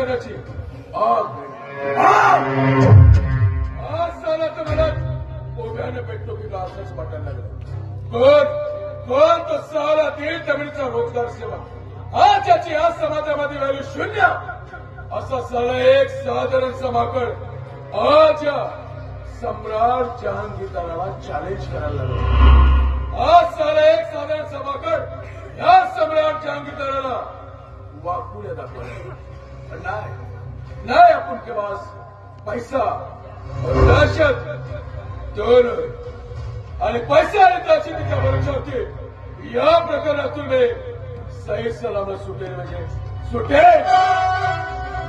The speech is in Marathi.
करण्याची आज साला तर मला कोब्याने भेटतो की का असंच वाटायला लागलं. कोण तो साला दीड जमिनीचा रोजगार सेवा आज ज्याची आज समाजामध्ये व्हॅल्यू शून्य असा साला एक साधारण समाकड आज या सम्राट जहांगीरदाराला चॅलेंज करायला लागला. आज साला एक साधारण समाकड या सम्राट जहांगीरदाराला वाकुळ्या दाखवल्या. पण नाही आपण केव्हा पैसा दहशत दोन आणि पैसा आणि दहशतीच्या भरोशावरती या प्रकरणातून सही सलामत सुटेल म्हणजे सुटेल.